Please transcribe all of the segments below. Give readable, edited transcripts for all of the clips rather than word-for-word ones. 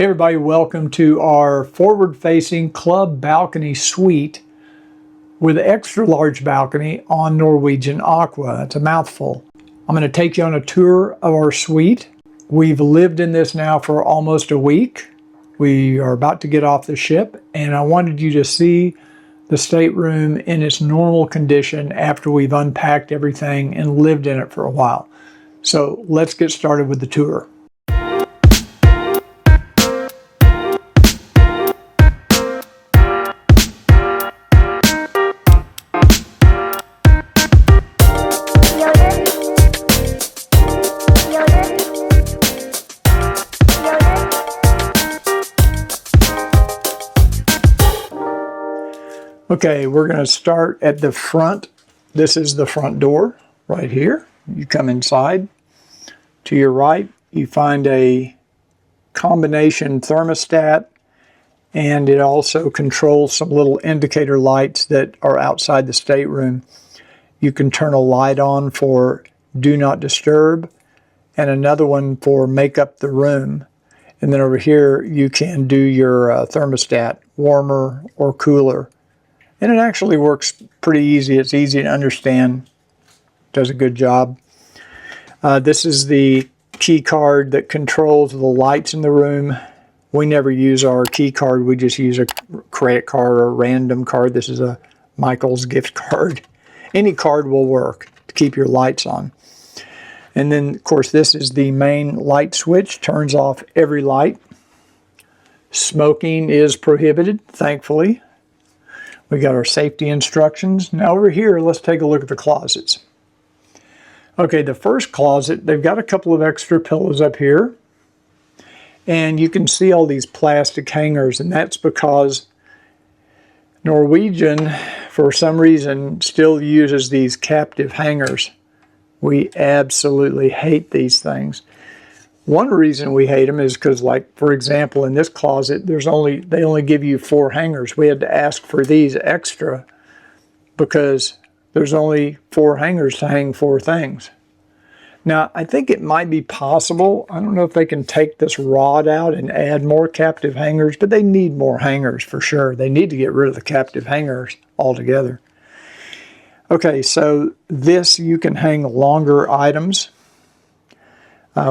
Hey everybody, welcome to our forward-facing club balcony suite with an extra large balcony on Norwegian Aqua. It's a mouthful. I'm going to take you on a tour of our suite. We've lived in this now for almost a week. We are about to get off the ship, and I wanted you to see the stateroom in its normal condition after we've unpacked everything and lived in it for a while. So let's get started with the tour. Okay, we're going to start at the front. This is the front door right here. You come inside. To your right, you find a combination thermostat, and it also controls some little indicator lights that are outside the stateroom. You can turn a light on for do not disturb and another one for make up the room. And then over here, you can do your thermostat, warmer or cooler. And it actually works pretty easy. It's easy to understand. Does a good job. This is the key card that controls the lights in the room. We never use our key card. We just use a credit card or a random card. This is a Michael's gift card. Any card will work to keep your lights on. And then, of course, this is the main light switch. Turns off every light. Smoking is prohibited, thankfully. We got our safety instructions. Now over here, let's take a look at the closets. Okay, the first closet, they've got a couple of extra pillows up here. And you can see all these plastic hangers, and that's because Norwegian, for some reason, still uses these captive hangers. We absolutely hate these things. One reason we hate them is because, like, for example, in this closet, they only give you 4 hangers. We had to ask for these extra because there's only 4 hangers to hang 4 things. Now, I think it might be possible. I don't know if they can take this rod out and add more captive hangers, but they need more hangers for sure. They need to get rid of the captive hangers altogether. Okay, so this, you can hang longer items.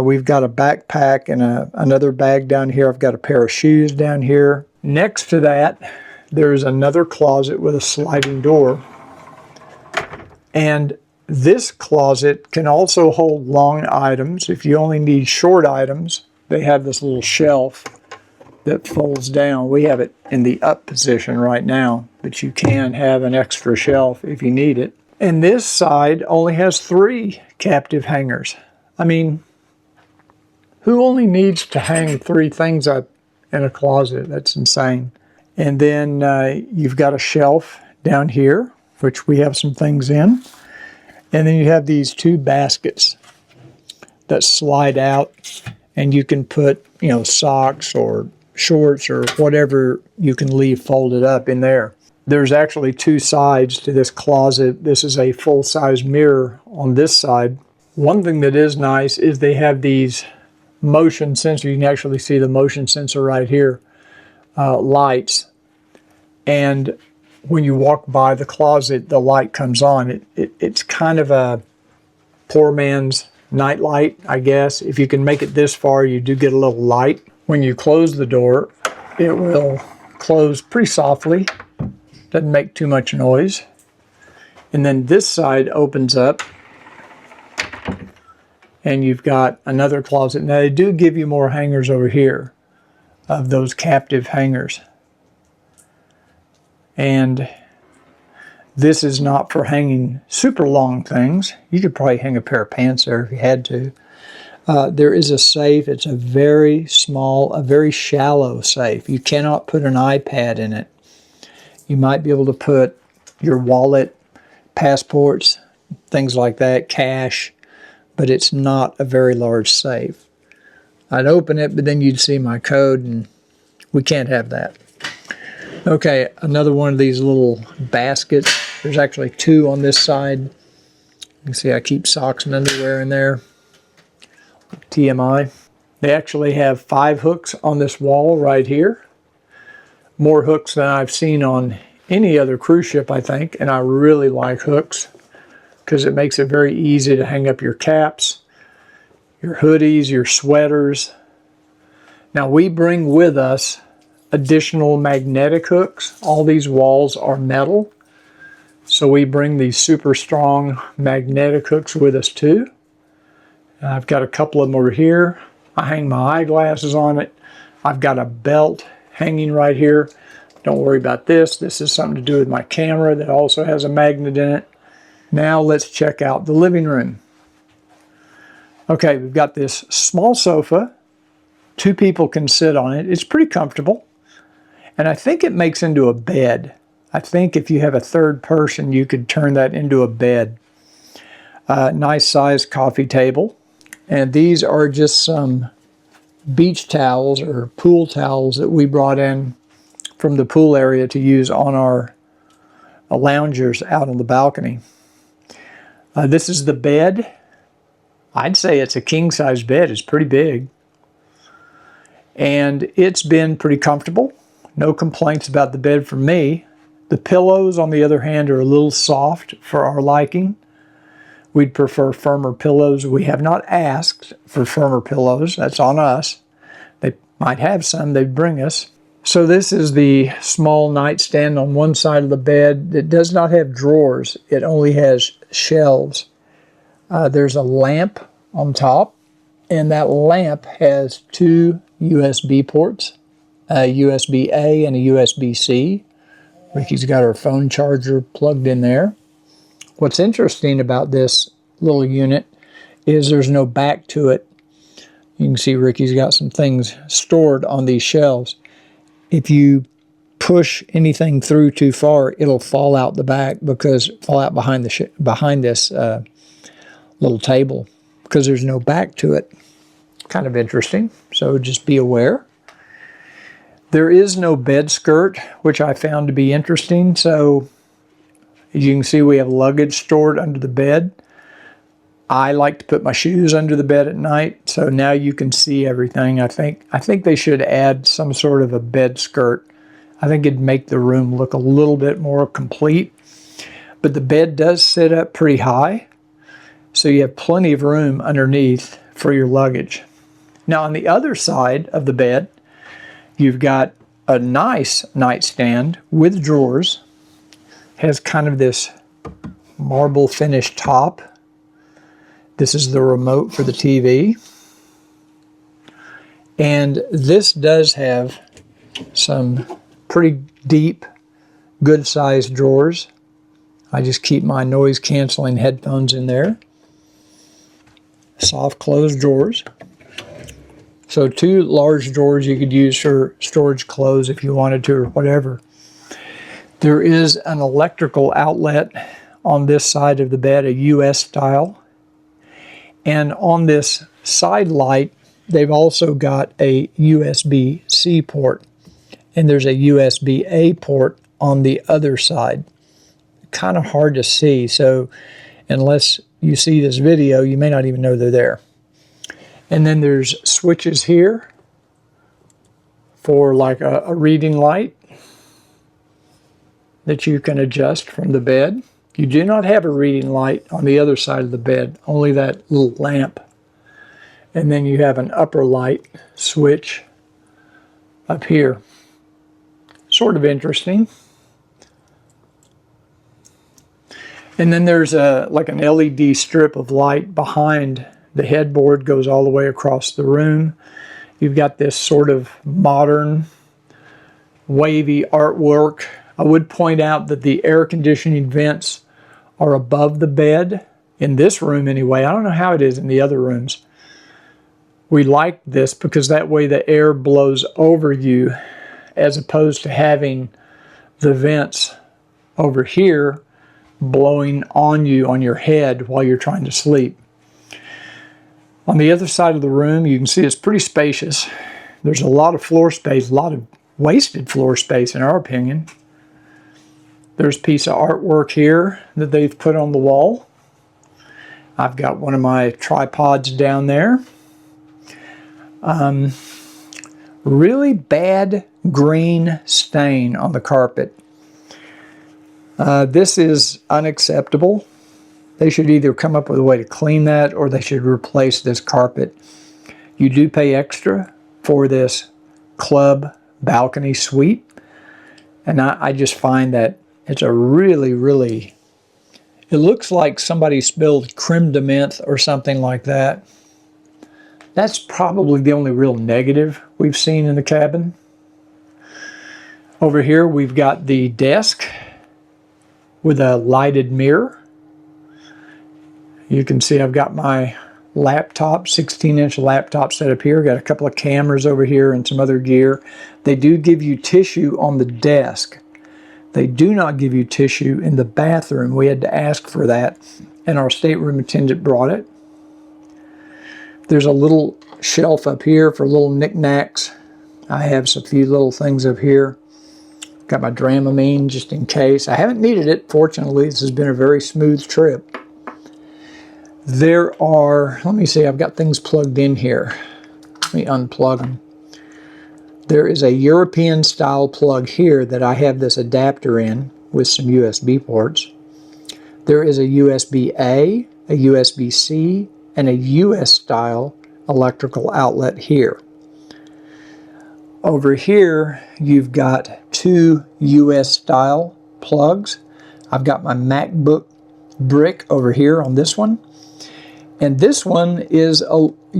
We've got a backpack and another bag down here. I've got a pair of shoes down here. Next to that, there's another closet with a sliding door. And this closet can also hold long items. If you only need short items, they have this little shelf that folds down. We have it in the up position right now, but you can have an extra shelf if you need it. And this side only has 3 captive hangers. I mean, who only needs to hang 3 things up in a closet? That's insane. And then you've got a shelf down here, which we have some things in. And then you have these 2 baskets that slide out, and you can put, socks or shorts or whatever you can leave folded up in there. There's actually 2 sides to this closet. This is a full-size mirror on this side. One thing that is nice is they have these motion sensor. You can actually see the motion sensor right here, lights. And when you walk by the closet, the light comes on. It's kind of a poor man's night light, I guess. If you can make it this far, you do get a little light. When you close the door, it will close pretty softly. Doesn't make too much noise. And then this side opens up, and you've got another closet. Now, they do give you more hangers over here of those captive hangers. And this is not for hanging super long things. You could probably hang a pair of pants there if you had to. There is a safe. It's a very small, a very shallow safe. You cannot put an iPad in it. You might be able to put your wallet, passports, things like that, cash, but it's not a very large safe. I'd open it, but then you'd see my code, and we can't have that. Okay, another one of these little baskets. There's actually 2 on this side. You can see I keep socks and underwear in there. TMI. They actually have 5 hooks on this wall right here. More hooks than I've seen on any other cruise ship, I think, and I really like hooks because it makes it very easy to hang up your caps, your hoodies, your sweaters. Now we bring with us additional magnetic hooks. All these walls are metal, so we bring these super strong magnetic hooks with us too. I've got a couple of them over here. I hang my eyeglasses on it. I've got a belt hanging right here. Don't worry about this. This is something to do with my camera that also has a magnet in it. Now let's check out the living room. Okay, we've got this small sofa. 2 people can sit on it. It's pretty comfortable. And I think it makes into a bed. I think if you have a third person, you could turn that into a bed. Nice sized coffee table. And these are just some beach towels or pool towels that we brought in from the pool area to use on our loungers out on the balcony. This is the bed. I'd say it's a king-size bed. It's pretty big. And it's been pretty comfortable. No complaints about the bed from me. The pillows, on the other hand, are a little soft for our liking. We'd prefer firmer pillows. We have not asked for firmer pillows. That's on us. They might have some they'd bring us. So this is the small nightstand on one side of the bed. It does not have drawers. It only has shelves. There's a lamp on top, and that lamp has 2 USB ports, a USB-A and a USB-C. Ricky's got her phone charger plugged in there. What's interesting about this little unit is there's no back to it. You can see Ricky's got some things stored on these shelves. If you push anything through too far, it'll fall out the back fall out behind this little table because there's no back to it. Kind of interesting, so just be aware. There is no bed skirt, which I found to be interesting. So as you can see, we have luggage stored under the bed. I like to put my shoes under the bed at night, so now you can see everything. I think they should add some sort of a bed skirt. I think it'd make the room look a little bit more complete. But the bed does sit up pretty high, so you have plenty of room underneath for your luggage. Now on the other side of the bed, you've got a nice nightstand with drawers. Has kind of this marble finish top. This is the remote for the TV. And this does have some pretty deep, good-sized drawers. I just keep my noise-canceling headphones in there. Soft closed drawers. So 2 large drawers you could use for storage clothes if you wanted to or whatever. There is an electrical outlet on this side of the bed, a US style. And on this side light, they've also got a USB-C port. And there's a USB-A port on the other side. Kind of hard to see, so unless you see this video, you may not even know they're there. And then there's switches here for like a reading light that you can adjust from the bed. You do not have a reading light on the other side of the bed, only that little lamp. And then you have an upper light switch up here. Sort of interesting. And then there's like an LED strip of light behind the headboard, goes all the way across the room. You've got this sort of modern, wavy artwork. I would point out that the air conditioning vents are above the bed, in this room anyway. I don't know how it is in the other rooms. We like this because that way the air blows over you as opposed to having the vents over here blowing on you on your head while you're trying to sleep. On the other side of the room, you can see it's pretty spacious. There's a lot of floor space, a lot of wasted floor space in our opinion. There's a piece of artwork here that they've put on the wall. I've got one of my tripods down there. Really bad green stain on the carpet. This is unacceptable. They should either come up with a way to clean that, or they should replace this carpet. You do pay extra for this club balcony suite, and I just find that it's a really, it looks like somebody spilled creme de menthe or something like that. That's probably the only real negative we've seen in the cabin. Over here we've got the desk with a lighted mirror. You can see I've got my laptop, 16-inch laptop set up here. Got a couple of cameras over here and some other gear. They do give you tissue on the desk. They do not give you tissue in the bathroom. We had to ask for that, and our stateroom attendant brought it. There's a little shelf up here for little knickknacks. I have a few little things up here. Got my Dramamine just in case. I haven't needed it, fortunately. This has been a very smooth trip. There are, let me see, I've got things plugged in here. Let me unplug them. There is a European style plug here that I have this adapter in with some USB ports. There is a USB-A, a USB-C, and a US style electrical outlet here. Over here you've got two US style plugs. I've got my MacBook brick over here on this one. And this one is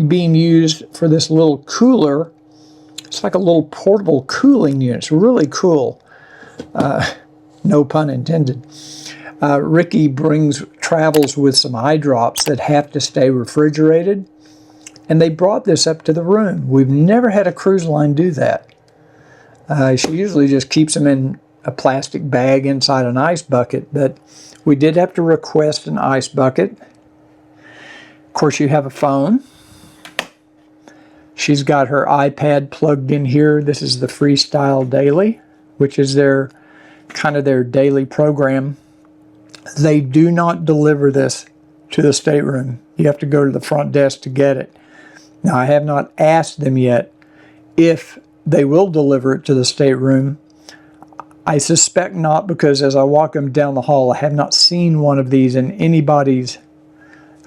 being used for this little cooler. It's like a little portable cooling unit. It's really cool. No pun intended. Ricky travels with some eye drops that have to stay refrigerated. And they brought this up to the room. We've never had a cruise line do that. She usually just keeps them in a plastic bag inside an ice bucket. But we did have to request an ice bucket. Of course, you have a phone. She's got her iPad plugged in here. This is the Freestyle Daily, which is their daily program. They do not deliver this to the stateroom. You have to go to the front desk to get it. Now, I have not asked them yet if they will deliver it to the stateroom. I suspect not, because as I walk them down the hall, I have not seen one of these in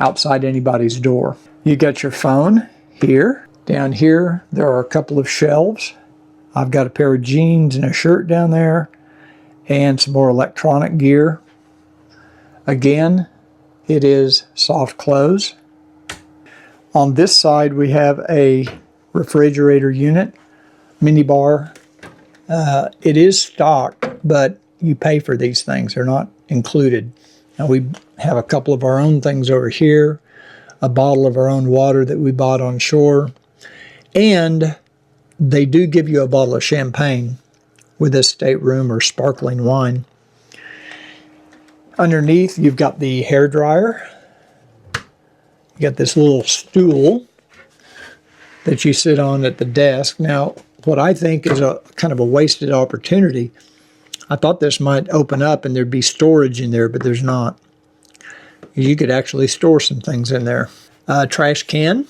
outside anybody's door. You got your phone here. Down here, there are a couple of shelves. I've got a pair of jeans and a shirt down there, and some more electronic gear. Again, it is soft close. On this side, we have a refrigerator unit, mini bar. It is stocked, but you pay for these things. They're not included. Now, we have a couple of our own things over here, a bottle of our own water that we bought on shore, and they do give you a bottle of champagne with this stateroom, or sparkling wine. Underneath, you've got the hair dryer. You got this little stool that you sit on at the desk. Now, what I think is a kind of a wasted opportunity. I thought this might open up and there'd be storage in there, but there's not. You could actually store some things in there. Trash can.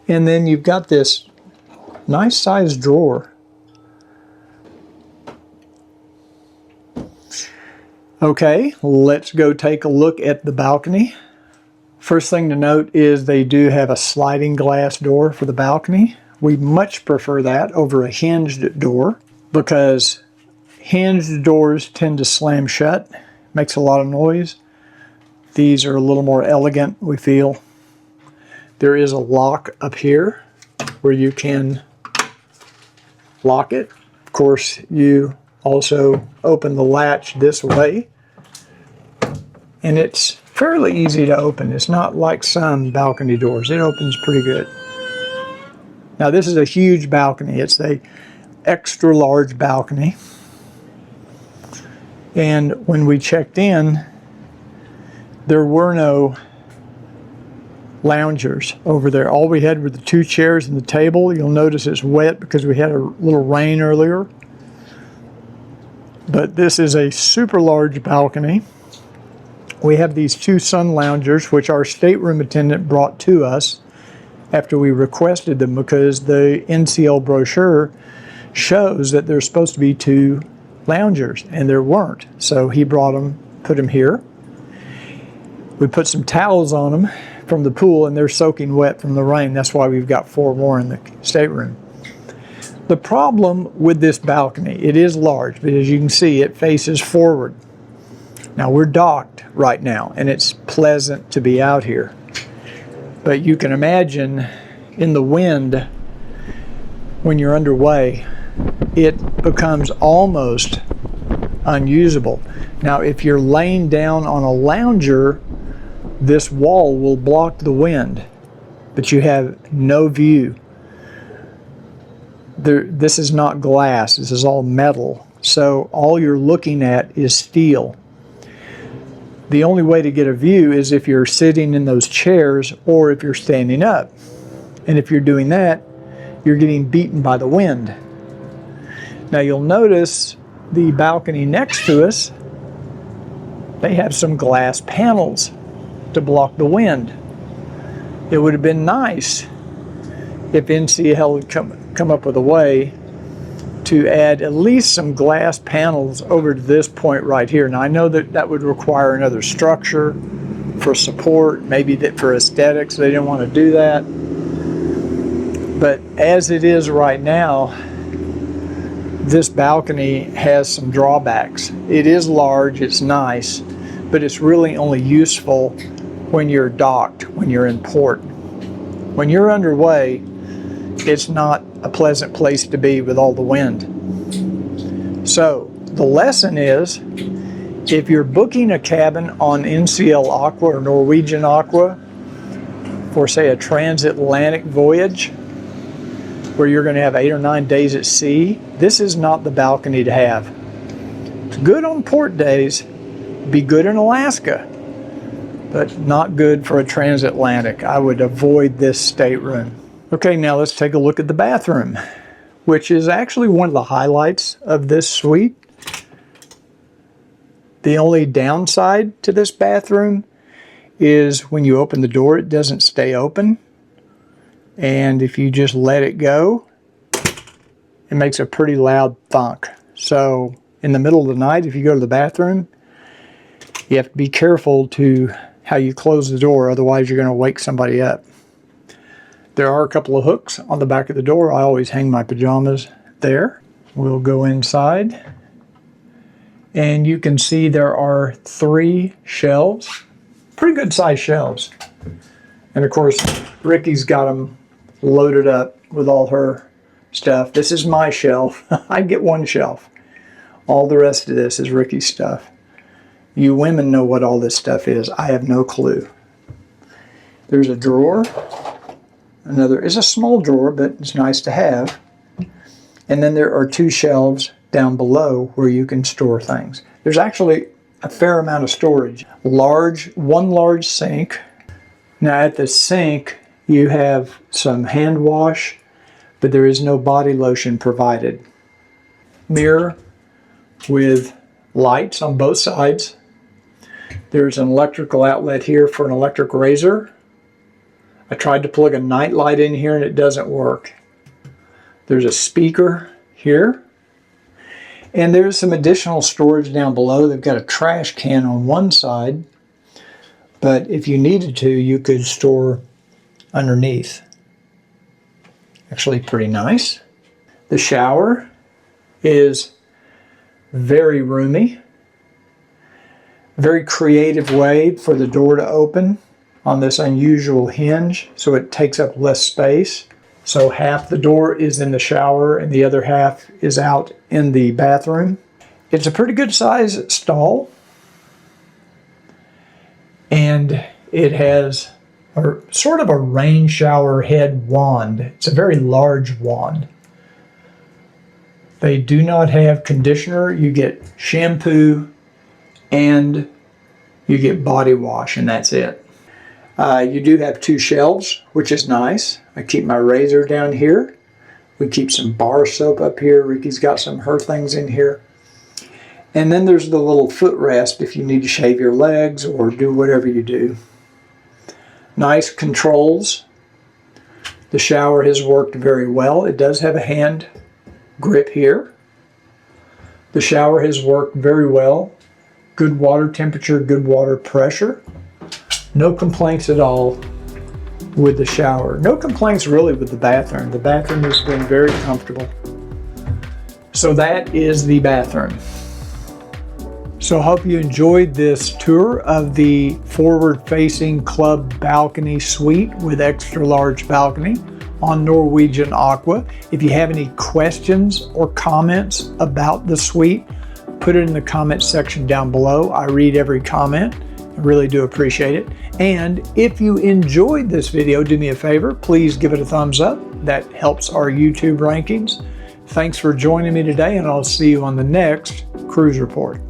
And then you've got this nice sized drawer. Okay, let's go take a look at the balcony. First thing to note is they do have a sliding glass door for the balcony. We much prefer that over a hinged door, because hinged doors tend to slam shut, makes a lot of noise. These are a little more elegant, we feel. There is a lock up here where you can lock it. Of course, you also open the latch this way, and it's fairly easy to open. It's not like some balcony doors. It opens pretty good. Now, this is a huge balcony. It's a extra large balcony. And when we checked in, there were no loungers over there. All we had were the two chairs and the table. You'll notice it's wet because we had a little rain earlier. But this is a super large balcony. We have these two sun loungers, which our stateroom attendant brought to us. after we requested them, because the NCL brochure shows that there's supposed to be 2 loungers, and there weren't. So he brought them, put them here. We put some towels on them from the pool, and they're soaking wet from the rain. That's why we've got 4 more in the stateroom. The problem with this balcony, it is large, but as you can see, it faces forward. Now we're docked right now, and it's pleasant to be out here. But you can imagine in the wind, when you're underway, it becomes almost unusable. Now, if you're laying down on a lounger, this wall will block the wind, but you have no view. This is not glass, this is all metal, so all you're looking at is steel. The only way to get a view is if you're sitting in those chairs or if you're standing up. And if you're doing that, you're getting beaten by the wind. Now you'll notice the balcony next to us, they have some glass panels to block the wind. It would have been nice if NCL had come up with a way to add at least some glass panels over to this point right here. Now I know that that would require another structure for support, maybe that for aesthetics they didn't want to do that. But as it is right now, this balcony has some drawbacks. It is large, it's nice, but it's really only useful when you're docked, when you're in port. When you're underway, it's not a pleasant place to be with all the wind. So the lesson is, if you're booking a cabin on NCL Aqua or Norwegian Aqua for, say, a transatlantic voyage where you're going to have 8 or 9 days at sea, this is not the balcony to have. It's good on port days, be good in Alaska, but not good for a transatlantic. I would avoid this stateroom. Okay, now let's take a look at the bathroom, which is actually one of the highlights of this suite. The only downside to this bathroom is when you open the door, it doesn't stay open. And if you just let it go, it makes a pretty loud thunk. So in the middle of the night, if you go to the bathroom, you have to be careful to how you close the door, otherwise you're going to wake somebody up. There are a couple of hooks on the back of the door. I always hang my pajamas there. We'll go inside, and you can see there are 3 shelves, pretty good sized shelves. And of course, Ricky's got them loaded up with all her stuff. This is my shelf. I get 1 shelf. All the rest of this is Ricky's stuff. You women know what all this stuff is. I have no clue. There's a drawer. Another is a small drawer, but it's nice to have. And then there are 2 shelves down below where you can store things. There's actually a fair amount of storage. One large sink. Now at the sink, you have some hand wash, but there is no body lotion provided. Mirror with lights on both sides. There's an electrical outlet here for an electric razor. I tried to plug a night light in here and it doesn't work. There's a speaker here. And there's some additional storage down below. They've got a trash can on one side, but if you needed to, you could store underneath. Actually pretty nice. The shower is very roomy. Very creative way for the door to open on this unusual hinge, so it takes up less space. So half the door is in the shower and the other half is out in the bathroom. It's a pretty good size stall, and it has sort of a rain shower head wand. It's a very large wand. They do not have conditioner. You get shampoo and you get body wash, and that's it. You do have 2 shelves, which is nice. I keep my razor down here. We keep some bar soap up here. Ricky's got some of her things in here. And then there's the little footrest if you need to shave your legs or do whatever you do. Nice controls The shower has worked very well. It does have a hand grip here. The shower has worked very well. Good water temperature, good water pressure. No complaints at all with the shower. No complaints really with the bathroom. The bathroom has been very comfortable. So that is the bathroom. So I hope you enjoyed this tour of the forward-facing club balcony suite with extra large balcony on Norwegian Aqua. If you have any questions or comments about the suite, put it in the comment section down below. I read every comment. I really do appreciate it. And if you enjoyed this video, do me a favor, please give it a thumbs up. That helps our YouTube rankings. Thanks for joining me today, and I'll see you on the next Cruise Report.